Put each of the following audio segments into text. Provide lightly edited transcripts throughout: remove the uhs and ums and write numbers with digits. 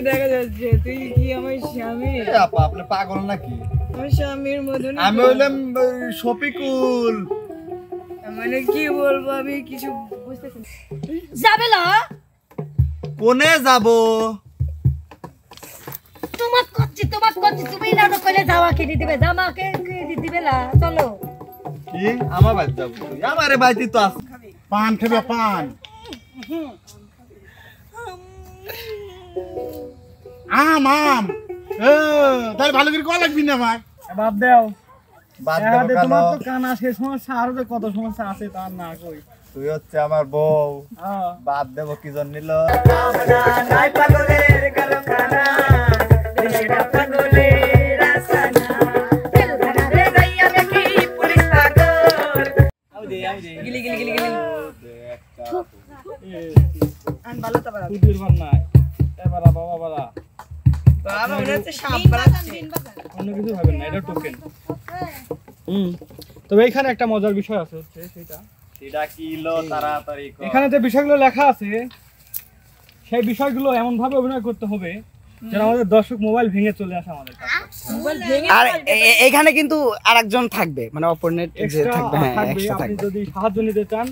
তোকে দেখা যাচ্ছে তুই কি আমার স্বামী? আপা আপনি পাগল নাকি? আমার স্বামীর মতন আমি হইলাম শফিকুল। মানে কি বলবো আমি কিছু বুঝতেছি না। যাবে না কোনে যাব? তোমাক করছি তুমি না তো কইলে যাওয়া কেটে দিবে জামাকে কেটে দিবে না চলো কি আমার বাড়ি যাব? আমারে বাড়িতে তো আছে। পান খাবে পান। আম আম তাহলে ভালো করে কল লাগবি না আমার। বাদ দাও বাদ দেব কেন? তোমার তো কানা শেষ সমস্যা আরো যে কত সমস্যা আছে তার না কই। তুই হচ্ছে আমার বউ, বাদ দেব কি জন্য নিল? গিলি গিলি গিলি গিলি আন ভালো তো বাবা তুই দিরমান নাই এবারে বাবা বাবা বাবা মনে হচ্ছে সাপ বাড়াচ্ছে। অন্য কিছু ভাবেন না, এটা টোকেন। তবে এখানে একটা মজার বিষয় আছে হচ্ছে সেটা কি লো তাড়াতাড়ি কর। এখানে যে বিষয়গুলো লেখা আছে সেই বিষয়গুলো এমন ভাবে অভিনয় করতে হবে যেন আমাদের দর্শক মোবাইল ভেঙে চলে আসে আমাদের কাছে। মোবাইল ভেঙে আর এখানে কিন্তু আরেকজন থাকবে, মানে অপরনেট যে এক্সট্রা থাকবে, হ্যাঁ থাকবে। এক্সট্রা আপনি থাকবে। যদি সাহায্য নিতে চান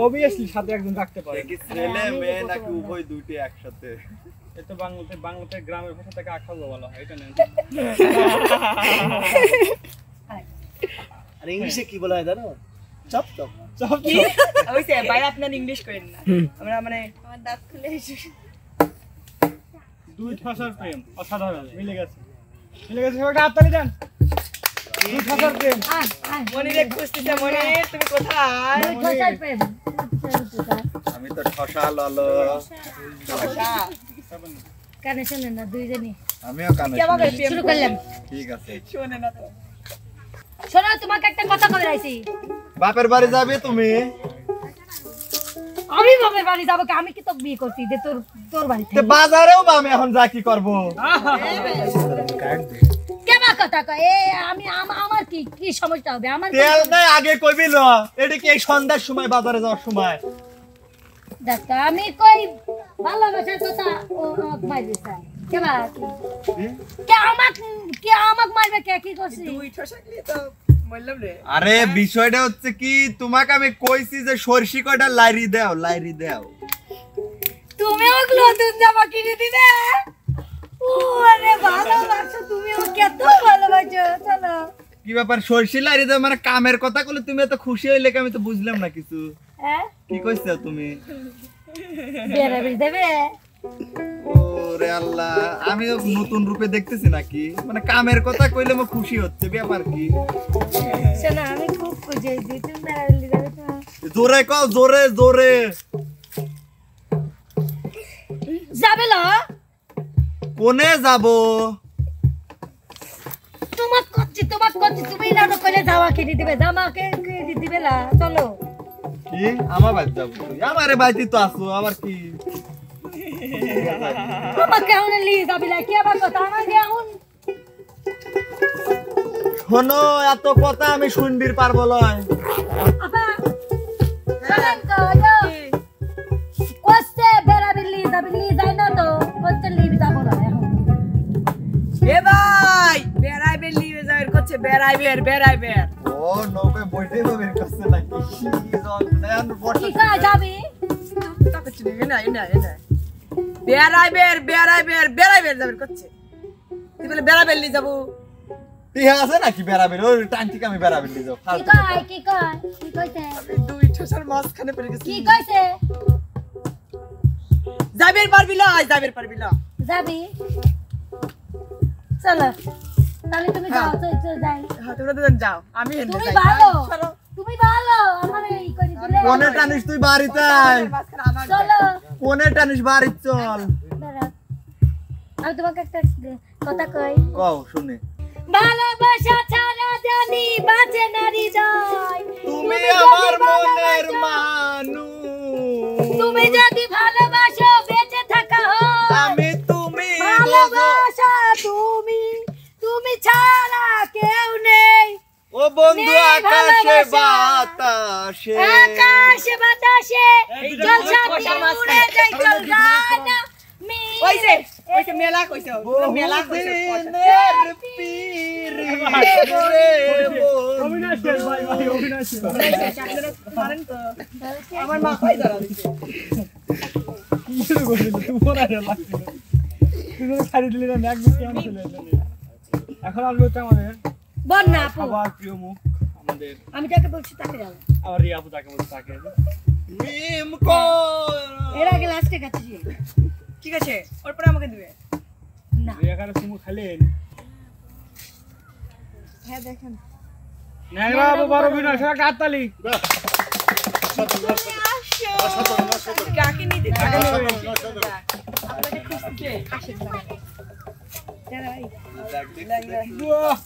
অবভিয়াসলি সাথে একজন রাখতে পারেন। কি ছেলে মেয়ে নাকি উভয় দুইটি একসাথে? এটা বাংলাতে গ্রামের ভাষা থেকে আখাগো বলা হয়, এটা নেন। আর ইংলিশে কি বলা হয় জানো? Chop chop. কি ওইছে ভাই আপনার ইংলিশ করেন না আমরা মানে আমার দাঁত খুলে এসে দুই ঠাসার প্রেম অসাধারণ মিলে গেছে সবাইকে হাততালি দেন। দুই ঠাসার প্রেম। মনিরে খুঁজতেছে। মনির তুমি কোথায়? ঠোসার প্রেম আমি তো ঠসা ললো। কানে শুনেন না দুইজনই আমিও কানে কে আমাকে শুনি। প্রেম শুরু করলাম। ঠিক আছে। শোনে না তো। শোনো তোমাকে একটা কথা কবে আইছি বাপের বাড়ি যাবে তুমি? আমি বাপের বাড়ি যাবো কি? আমি কি তো বিয়ে করছি যে তোর বাড়ি তে বাজারেও বা আমি এখন যা কি করব? কেমন কথা কয় এ আমি আমার কি সমস্যা হবে? আমার তেল নাই আগে কইবি ল। এটা কি এই সন্ধ্যার সময় বাজারে যাওয়ার সময়? দেখ আমি কই ভালোবাসার কথা ও মাইরে চাই কেবা কে আমাক মারবে কে কি করছি? দুই ঠসাকলি তো বললাম রে। আরে বিষয়টা হচ্ছে কি, তোমাকে আমি কইছি যে সরষি কয়টা লাইরি দাও। তুমি ওগুলো নতুন জামা কিনে দিবে? ওরে ভালোবাসো তুমি ও কত ভালোবাসো। চলো কি ব্যাপার সরষি লাইরি দাও মানে কামের কথা কইলে তুমি এত খুশি হইলে আমি তো বুঝলাম না কিছু। হ্যাঁ কি কইছো তুমি? বেরাবি দেবে? ওরে আল্লাহ, আমি নতুন রূপে দেখতেছি নাকি? মানে কামের কথা কইলে আমি খুশি হচ্ছে, ব্যাপার কি? শোনো আমি খুব খুশি হয়েছি তুমি বেরাবি দেবে তো? জোরে কও, জোরে জোরে। যাবে না কোনে যাব? তোমাক করছি তুমি না তো কইলে যাওয়া কেটে দিবে জামাকে কেটে দিবে না চলো কি আমার বাড়ি যাব? আমারে বাড়িতে তো আসো, আবার কি? আমাকে এখন নিয়ে যাবি না কি আবার কথা আমাকে এখন শোনো, এত কথা আমি শুনবির পারবো লয়। আপা শোনেন তো কোসে বেরাবি নিয়ে যাই না তো কোসে নিয়ে যাবো না এখন এ ভাই বেড়াইবে লিয়ে যাবের করছে বেড়াইবে। ও নৌকে বইতে তো বের করছে নাকি? কি জল নেন বসে। কি কয় যাবি? তাকে চিনি না বেড়াইবে যাবের করছে। তুই বলে বেড়াইবে নিয়ে যাবো। টিহা আছে নাকি বেড়াবের? ওই টাঙ্কিকে আমি বেড়াবের নিয়ে যাও। কি কইছে? দুই ঠসার মাঝখানে পড়ে গেছি। কি কইছে? যাবের পারবি না। যাবি চলো তাহলে তুমি যাও চল যাই হ্যাঁ তোমরা দুজন যাও, আমি হেঁটে তুমি যাই। ভালো চলো। তুমি ভালো আমার এই করে দিলে কোনে টানিস তুই বাড়িতে আয়। মাঝখানে আমার চলো কোনে টানিস বাড়ি চল। দাঁড়া আমি তোমাকে একটা কথা কই কও শুনে। ভালোবাসা ছাড়া জানি বাঁচে না হৃদয় তুমি আমার মনের মানুষ, তুমি যদি ভালোবাসো বেঁচে থাকা হয় আমি তুমি ভালোবাসা তুমি ছাড়া কেউ নেই ও বন্ধু নেই আকাশে ভালোবাসা। বাতাসে। আকাশে বাতাসে জল সাথী উড়ে যায় চল যায় না ওইছে কইছে মেলা কইছে মেলা কইছে বহুদিনের পীর রে অবিনাশ শেষ ভাই ভাই অবিনাশ শেষ। আপনারা পারেন তো আমার মা কই ধরা দিছে কি শুরু করলি তুই ফোন আর লাগছিল তুই তো ছাড়ি দিলি না ম্যাগ বিস্কি আমি চলে এলাম এখন আসবে হচ্ছে আমাদের বন্যা আপু খাবার প্রিয় মুখ আমাদের আমি যাকে বলছি তাকে যাবো আবার রিয়া আপু তাকে বলছে তাকে মিম কো এর আগে লাস্টে খাচ্ছি ঠিক আছে ওর পরে আমাকে দিবে না রিয়া কারে সুমু খেলেন হ্যাঁ দেখেন ন্যাংরা বাবু বড় অবিনাশ একটা হাততালি কাকে নিতে কাকে নেবে? আপনাকে খুঁজতে আসেন যারা ভাই বাহ,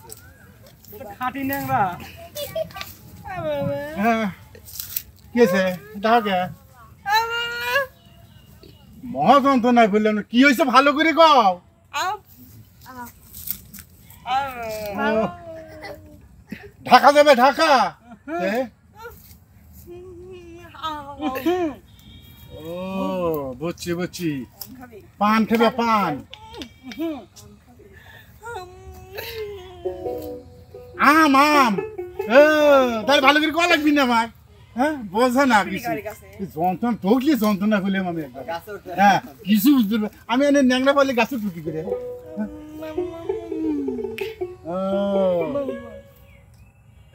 এটা খাঁটি ন্যাংরা কি আছে ডাকে মহাযন্ত্রণায় বললাম কি হয়েছে ভালো করে কও ঢাকা যাবে ঢাকা এ? ও বুঝছি বুঝছি পান খেবে পান আম আম তাহলে ভালো করে কয়া লাগবি না আমার হ্যাঁ বোঝা না কিছু যন্ত্রণা ঢুকলি যন্ত্রণা করলাম আমি একবার হ্যাঁ কিছু বুঝতে পারবে আমি এনে ন্যাংরা পারলে গাছে টুকি করে ও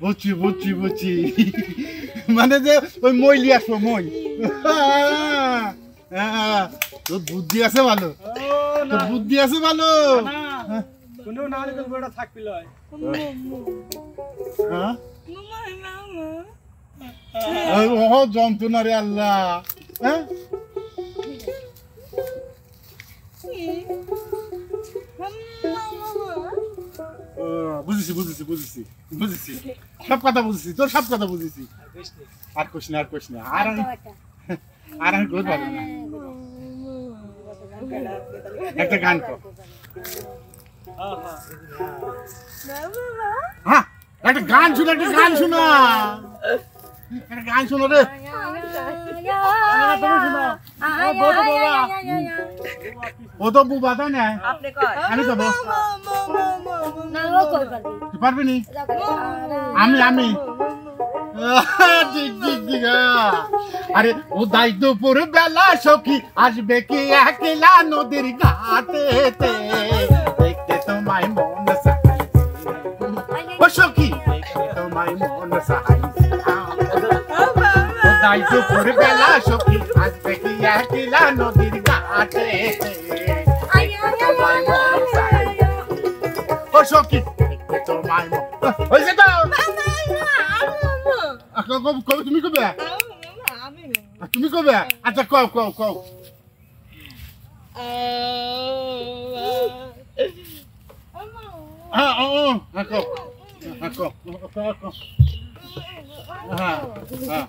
বুঝছি বুঝছি বুঝছি মানে যে ওই মইলি আসবো মই তোর বুদ্ধি আছে ভালো তোর বুদ্ধি আছে ভালো না কোনো না হলে তো বড়টা থাকবি লয় হ্যাঁ ও যন্ত্রণা রে আল্লাহ হ্যাঁ বুঝেছি বুঝেছি বুঝেছি বুঝেছি সব কথা বুঝেছি তোর সব কথা বুঝেছি আর কোশ না আর কোশ না আর আমি করতে পারবো না একটা গান কর হ্যাঁ একটা গান শোনা একটা গান শোনা একটা গান শোনো রে ও তো বুবা তাই না আপনি কয় আমি তো না ও কই পারবি তুই পারবি নি আমি ঠিক ঠিক ঠিক আরে ও দায়িত্বপুর বেলা সখী আসবে কি একলা নদীর ঘাটেতে দেখতে তোমায় মন চাই ও সখী দেখতে তোমায় মন চাই ও দায়িত্বপুর বেলা সখী আসবে কি একলা নদীর ঘাটেতে তোমায় মন চাই ও সখী দেখতে তোমায় মন হয়েছে তো কবে তুমি কবে তুমি কবে আচ্ছা কও কও কও হ্যাঁ হ্যাঁ কও হ্যাঁ কও কও হ্যাঁ হ্যাঁ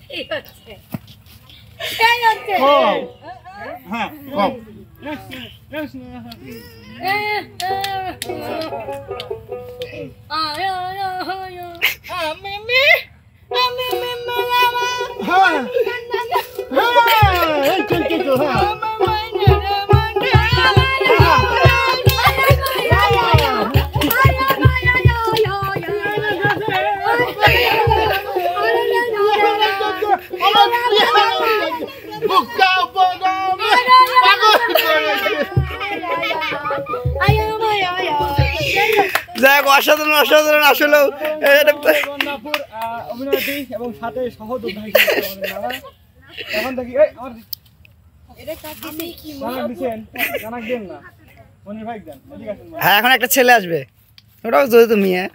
ঠিক আছে এই হচ্ছে কও হ্যাঁ কও হ্যাঁ এই চল চল হ্যাঁ বুকা বগাম যাক অসাধারণ অসাধারণ আসলেও বন্যাপুর অভিনয়টি এবং সাথে সহযোদ্ধা হিসেবে আমাদের নানা। এখন দেখি এই আমার জানাক দিছেন জানাক দেন না মনির ভাই দেন এদিকে আসেন ভাই। হ্যাঁ এখন একটা ছেলে আসবে ওটাও যদি তুমি হ্যাঁ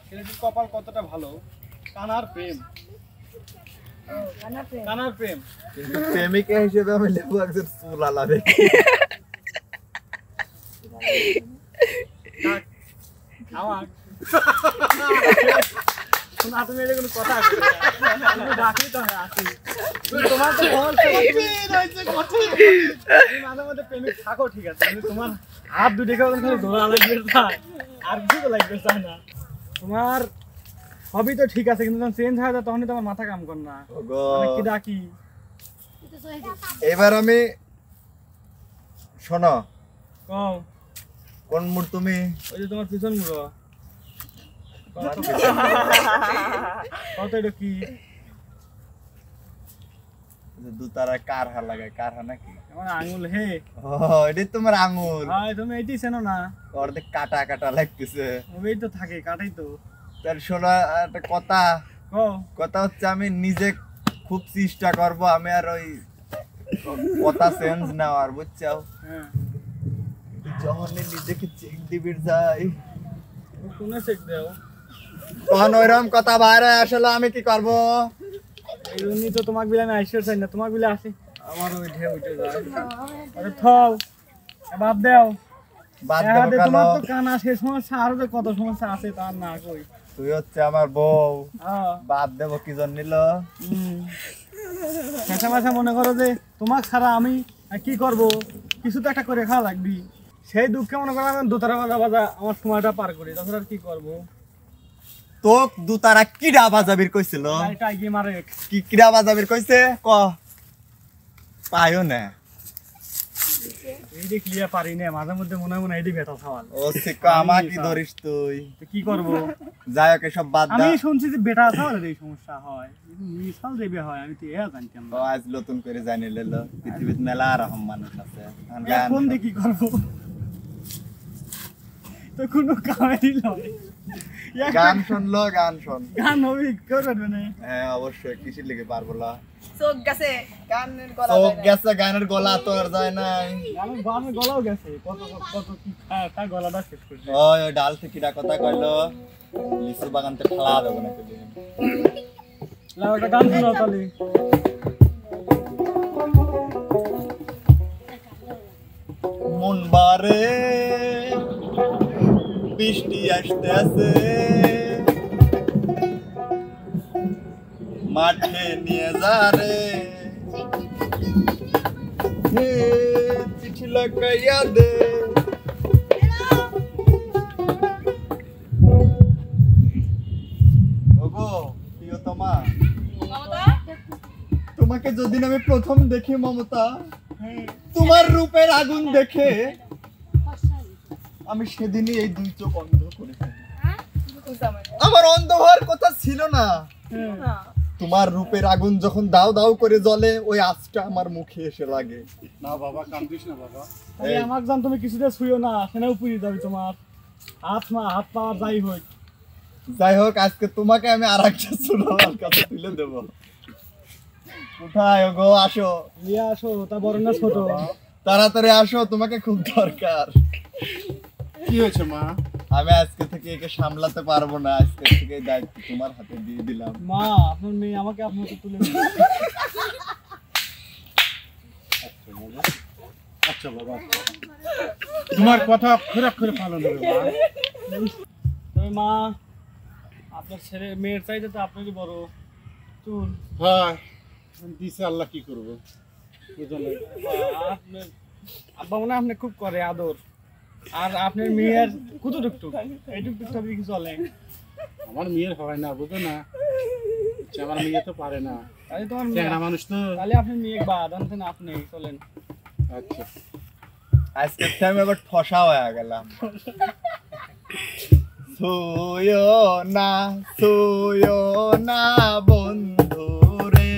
ছেলেটির কপাল কতটা ভালো কানার প্রেম কানার প্রেম কিন্তু প্রেমিকা হিসেবে আমি লেবু একজন ফুল আলাদা আমার না তুমি এর কোনো কথা আছে তুমি ডাকলি তো হ্যাঁ আসি তোমার তো বল রয়েছে কথা তুমি মাঝে মধ্যে প্রেমিক থাকো ঠিক আছে কিন্তু তোমার হাত দুটো দেখে খালি ধরা লাগবে চায় আর কিছু তো লাগবে চায় না তোমার হবি তো ঠিক আছে কিন্তু যখন চেঞ্জ হয়ে যায় তখনই তোমার মাথা কাম কর না মানে কি ডাকি এবার আমি শোনো কও কোন মুড তুমি ওই যে তোমার পিছন মুড়ো কত এটা কি দুতারা কার হা লাগায় কার হা নাকি আমার আঙুল হে ও এটা তোমার আঙুল ভাই তুমি এইটি চেনো না অর্ধেক কাটা কাটা লাগতেছে ওই তো থাকে কাটাই তো তার শোনো একটা কথা কও কথা হচ্ছে আমি নিজে খুব চেষ্টা করব আমি আর ওই কথা চেঞ্জ নেওয়ার বুঝছো হ্যাঁ যখন নিজেকে চেক দিবির যাই কোনে চেক দাও তখন ওইরকম কথা বাইরে আসলে আমি কি করব এই জন্যই তো তোমাকে বিলে আমি আইসর চাই না তোমাকে বিলে আসি আমার ওই ঢেউ উঠে যায় আরে থাও বাদ দাও বাদ হ্যাঁ, দেবো তোমার কেন তো কানা সে সমস্যা আরো যে কত সমস্যা আছে তার না কই তুই হচ্ছে আমার বউ হ্যাঁ বাদ দেবো কি জন্য নিল মাঝে মাঝে মনে করো যে তোমাকে ছাড়া আমি কি করব কিছু তো একটা করে খাওয়া লাগবি সেই দুঃখে মনে করো আমি দোতারা বাজা বাজা আমার সময়টা পার করি তখন আর কি করবো তো দুতারা কিডা বাজাবির কইছিল টাইগি মারে কি কিডা বাজাবির কইছে ক পায়ো না এই যে ক্লিয়ার পারি না মাঝে মধ্যে মনে মনে এডি বেটা খাওয়াল ও সিক আমার কি ধরিস তুই তো কি করবো যাই ওকে সব বাদ আমি দা শুনছি যে বেটা খাওয়ালে এই সমস্যা হয় মিশাল দেবে হয় আমি তো এ জানতাম ও না আজ নতুন করে জানি লেল পৃথিবীতে মেলা রকম মানুষ আছে কোন দিয়ে কি করবো তো কোনো কামেরই নয় গান শুনলো গান শুন গান হবে কেউ করবে না হ্যাঁ অবশ্যই কিসের লিখে পারবো না চোখ গেছে গানের গলা চোখ যায় না। গেছে গানের গলা তো আর যায় নাই গানের গলাও গেছে কত কত কি খা গলাটা শেষ করছে ওই ওই ডাল থেকে কিডা কথা কইলো লিচু বাগানতে ফেলা দেবো না কদিন লাও একটা গান শোনাও তাহলে মন বারে বৃষ্টি আসতে আছে মাঠে নিয়ে যা রে হে চিঠি লাগাইয়া দে ওগো প্রিয়তমা মমতা তোমাকে যেদিন আমি প্রথম দেখি মমতা তোমার রূপের আগুন দেখে আমি সেদিনই এই দুই চোখ অন্ধ করে ফেলি। বুঝলাম না। আমার অন্ধ হওয়ার কথা ছিল না না। তোমার রূপের আগুন যখন দাও দাও করে জ্বলে ওই আঁচটা আমার মুখে এসে লাগে না বাবা কান্দিস না বাবা এই আমার জান তুমি কিছুতে শুইও না সেনাও পুরি যাবে তোমার হাত পা যাই হোক যাই হোক আজকে তোমাকে আমি আর একটা ছোটবার কাছে তুলে দেব কোথায় গো আসো নিয়ে আসো তা বড় না ছোট তাড়াতাড়ি আসো তোমাকে খুব দরকার কি হয়েছে মা আমি আজকে থেকে একে সামলাতে পারবো না আজকে থেকে এই দায়িত্ব তোমার হাতে দিয়ে দিলাম মা আপনার মেয়ে আমাকে আপনাকে তুলে দিন আচ্ছা বাবা তোমার কথা অক্ষরে অক্ষরে পালন হবে মা তবে মা আপনার ছেলে মেয়ের চাইতে তো আপনারই বড় চুল হয় দিছে আল্লাহ কি করবে বুঝলেন আপনার আব্বা মনে হয় আপনি খুব করে আদর আর আপনার মেয়ের কত টুকটুক এই টুকটুকটা দিয়ে কি চলে আমার মেয়ের হয় না বুঝো না আচ্ছা, আমার মেয়ে তো পারে না তাহলে তোমার চ্যাংড়া মানুষ তো তাহলে আপনি মেয়ে বাদ আনতেন আপনি চলেন আচ্ছা আজকে থেকে আমি আবার ঠসা হয়ে গেলাম ছুঁয়ো না বন্ধু রে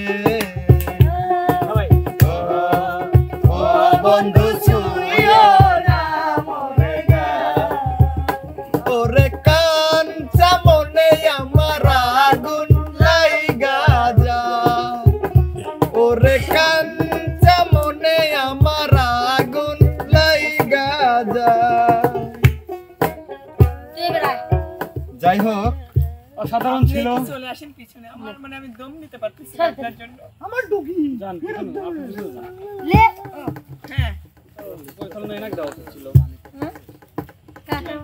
ও বন্ধু ছুঁয়ো না মরে গা ওরে কাঞ্চা মনে আমার আগুন লাইগা যা ওরে কাঞ্চা মনে আমার আগুন লাইগা যা যাই হোক অসাধারণ ছিল আপনি চলে আসেন পিছনে আমার মানে আমি দম নিতে পারতেছি না আপনার জন্য আমার ডুগি জান পিছনে আপনি পিছনে যান লে হ্যাঁ ওই কারণে এনাক দেওয়া ছিল কাটো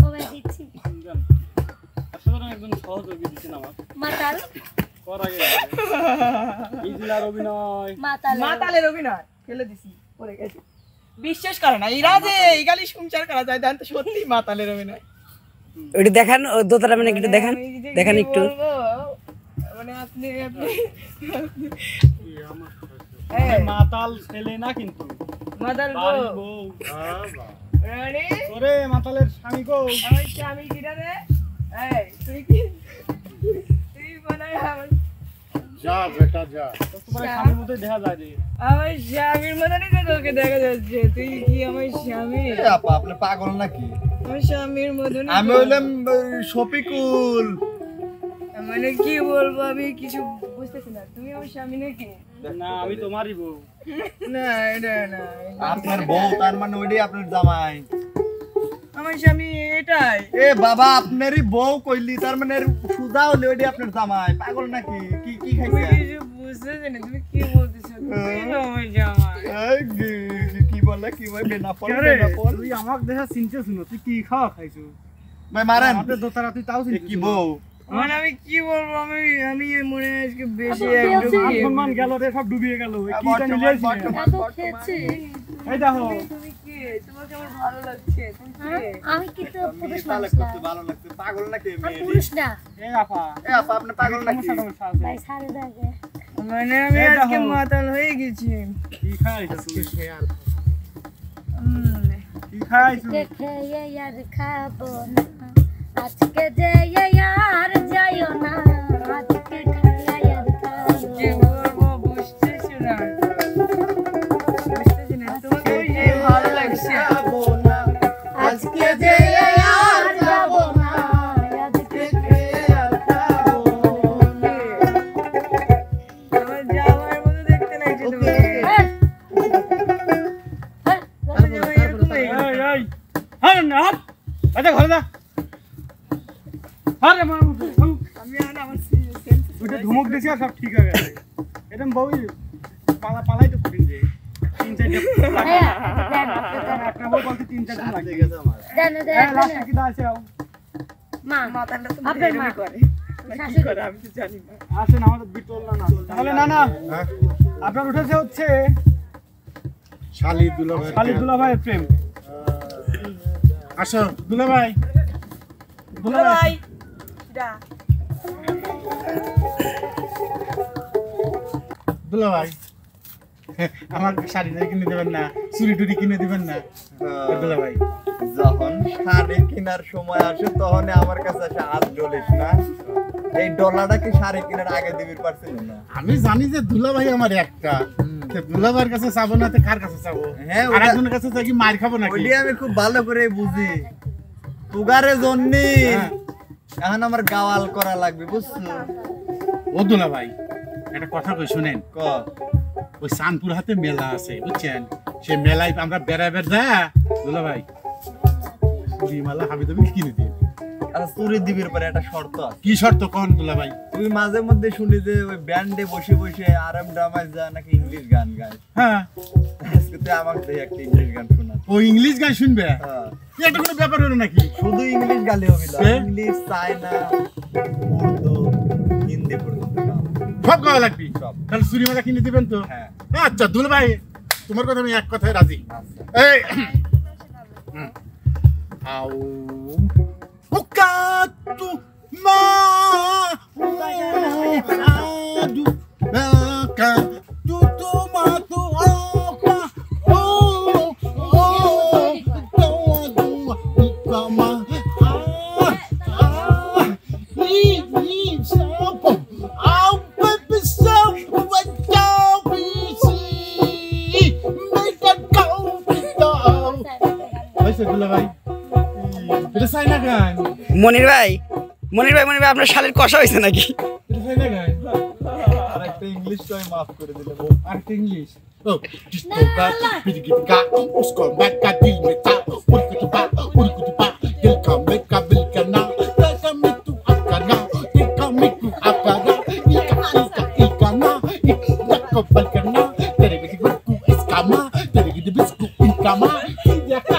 ওবে দিচ্ছি জান অসাধারণ একজন সহযোগী দিচ্ছেন আমার মাতাল কর আগে ইজলার অভিনয় মাতাল মাতালের অভিনয় ফেলে দিছি পড়ে গেছে বিশ্বাস করে না এরা যে এই গালি সংসার করা যায় জানতো সত্যি মাতালের অভিনয় ওইটা দেখান ও দোতলা মানে একটু দেখান আমি যে দেখান কি একটু বলবো, মানে আপনি এই মাতাল ছেলে না কিন্তু মাতাল বাড়ির বউ বউ রানী ওরে মাতালের স্বামী গো আমার স্বামী কিনা রে এই তুই কি তুই বানায় আমার যা বেটা যা তোমার স্বামীর মতোই দেখা যায় রে আমার স্বামীর মতনই তো তোকে দেখা যাচ্ছে তুই কি আমার স্বামী এ আপা আপনি পাগল নাকি আমার স্বামীর মতন আমি হইলাম শফিকুল মানে কি বলবো আমি কিছু বুঝতেছি না তুমি আমার স্বামী নাকি না আমি তোমারই বউ না এটা না আপনার বউ তার মানে ওইটাই আপনার জামাই আমার স্বামী এটাই এ বাবা আপনারই বউ কইলি তার মানে সুজা হলে ওইটাই আপনার জামাই পাগল নাকি কি কি তুমি খাইছেন কিছু বুঝতেছি না তুমি কি বলতেছো তুমি তো আমার জামাই এই কি বলে কি ভাই বেনাপল রে বেনাপল তুই আমাকে দেখা চিনতে শুনো তুই কি খাওয়া খাইছো ভাই মারেন আমাদের দোতারা তুই তাও এ চিনতে কি বউ মানে আমি কি বলবো আমি আমি মনে হয় আজকে বেশি বেশি। একটু সম্মান গেল রে সব ডুবিয়ে গেল কিটা বর্তমান, মিলিয়েছি বর্তমান। এত খেয়েছি এই দেখো তুমি কি তোমাকে আমার ভালো লাগছে তুমি হ্যাঁ? কি আমি কিন্তু পুরুষ ভালো মানুষ না লাগছে ভালো লাগছে পাগল নাকি আমি মেয়ে পুরুষ না এই আপা এ আপা আপনি পাগল নাকি সমস্যা আছে ভাই সারে দেখে মানে আমি এই আজকে দেখো। মাতাল হয়ে গেছি কি খাইছো তুমি উম, কি খাইছো আজকে খেয়ে আর খাবো না আজকে যে আর যাইও না আজকে খেয়ে আর খাবো কি বলবো বুঝতেছি না বুঝতেছি না তোমাকে ওই যে ভালো লাগছে আজকে যে আর যাবো না আজকে আমার জামাইয়ের মতো দেখতে লাগছে তোমাকে আমার জামাই এরকম হয়ে গেছে। এই এই হার না হার আচ্ছা ঘরে যা আরে মার আমি আর আমার সেন্স ওটা ধমক দিছি আর সব ঠিক হয়ে গেছে এরকম বউই পালাই তো কঠিন যে তিন চারটে একটা বউ বলতে তিন চারটে লাগে দেন হ্যাঁ লাস্টে কি দাঁড়াচ্ছে মা মাতালটা তো আপনার এরকমই মা। করে না কি করে আমি তো জানি না আসেন আমাদের বিটল না তাহলে না না হ্যাঁ আপনার উঠেছে হচ্ছে শালি দুলাভাই খালি দুলাভাইয়ের প্রেম আসো দুলাভাই ভাই দা দুলাভাই আমার শাড়ি কিনে দেবেন না চুরি টুরি কিনে দিবেন না দুলাভাই যখন শাড়ি কেনার সময় আসে তখন আমার কাছে আসে হাত জ্বলিস না এই ডলারটা কি শাড়ি কেনার আগে দিবির পারছিল না আমি জানি যে দুলাভাই আমার একটা তো দুলাভাইয়ের কাছে চাবো না তো কার কাছে চাবো হ্যাঁ, আর ওটা- একজনের কাছে চাই কি মার খাবো নাকি ওইটি আমি খুব ভালো করে বুঝি তুগারে জন্যি হ্যাঁ। এখন আমার গাওয়াল করা লাগবে বুঝছো ও দুলাভাই একটা কথা কই শুনেন ক ওই চাঁদপুর হাতে মেলা আছে বুঝছেন সে মেলায় আমরা বেড়াবার যা দুলাভাই চুরি মালা হাবি দাবি কিনে দিন আচ্ছা চুরি দিবির পরে একটা শর্ত আছে কি শর্ত কোন দুলাভাই তুমি মাঝে মধ্যে শুনি যে ওই ব্যান্ডে বসে বসে আরাম ড্রামায় যা নাকি ইংলিশ গান গায় হ্যাঁ আজকে তুই আমাকে দেখে একটা ইংলিশ গান শোনা ও ইংলিশ গান শুনবে হ্যাঁ এটা কোনো ব্যাপার হলো নাকি শুধু ইংলিশ গালি হবে না সে? ইংলিশ চায়না উর্দু হিন্দি পর্যন্ত গাও। সব গাওয়া লাগবি সব। তাহলে চুরি মালা কিনে দিবেন তো হ্যাঁ আচ্ছা দুলাভাই তোমার কথা আমি এক কথায় রাজি এই আউ Bukatu ma adu baka tu tomato oka oh kama sapo au pepe sapo what do see make a go Aise Dula bhai এটা সাইনা গান মনির ভাই আপনার শালের কষা হয়েছে নাকি এটা সাইনা গান আর একটা ইংলিশ তো আমি মাফ করে দিলে আর একটা English O disco gat pidi ka usko baka dil me ta urkutu ba dil ka me ka bil kana ta me tu akana dil ka me tu akana ilka na ko bal kana tere be ku iskama tere ge bisku iskama daka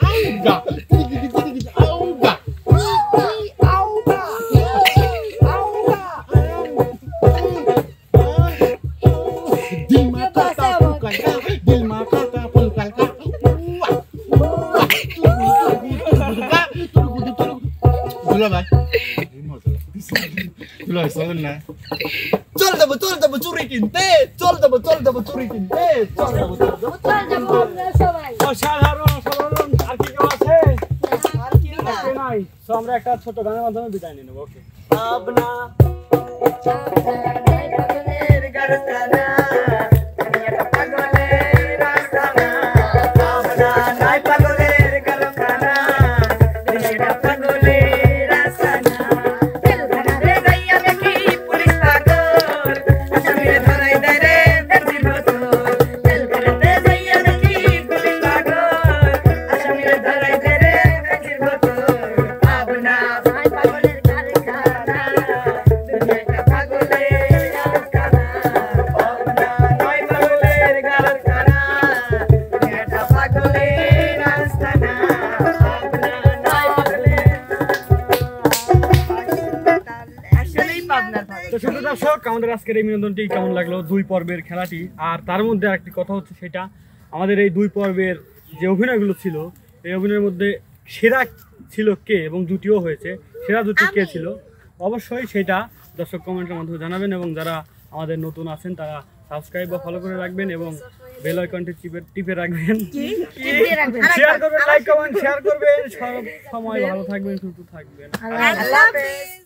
আউগা কিরি কিরি আউগা दिल में खाता फुलका দুলা ভাই দুলা ভাই চলেন না চল দেবো চুরি কিনতে চল দেবো চুরি কিনতে চল দেবো চল যাবো আমরা সবাই অসাধারণ অসাধারণ আর কি কেউ আছে আর কি না কে নাই তো আমরা একটা ছোট গানের মাধ্যমে বিদায় নিয়ে নেবো ওকে ভাবনা পাগলের গারস্তানা দুনিয়াটা পাগলের রাস্তানা ভাবনা নাই পাগলের গারস্তানা দুনিয়াটা পাগলের রাস্তানা রে যাইয়া দেখি পুলিশ পাগল আসামিরে ধরাই দেয় রে বেশি বছর রে যাইয়া দেখি পুলিশ পাগল আসামিরে ধরাই দেয় রে বেশি বছর ভাবনা নাই পাগলের গারস্তানা দুনিয়াটা পাগলের রাস্তানা ভাবনা নাই পাগলের গারস্তানা দুনিয়াটা পাগলের রাস্তানা ভাবনা নাই পাগলের আসলেই পাবনার পাগল তো সুপ্রিয় দর্শক আমাদের আজকের এই বিনোদনটি কেমন লাগলো 2 পর্বের খেলাটি আর তার মধ্যে আরেকটি কথা হচ্ছে সেটা আমাদের এই 2 পর্বের যে অভিনয়গুলো ছিল এই অভিনয়ের মধ্যে সেরা ছিল কে এবং জুটিও হয়েছে সেরা জুটি কে ছিল অবশ্যই সেটা দর্শক কমেন্টের মাধ্যমে জানাবেন এবং যারা আমাদের নতুন আছেন তারা সাবস্ক্রাইব বা ফলো করে রাখবেন এবং বেল আইকনটি টিপে রাখবেন শেয়ার করবেন লাইক কমেন্ট শেয়ার করবেন সব সময় ভালো থাকবেন সুস্থ থাকবেন আল্লাহ হাফেজ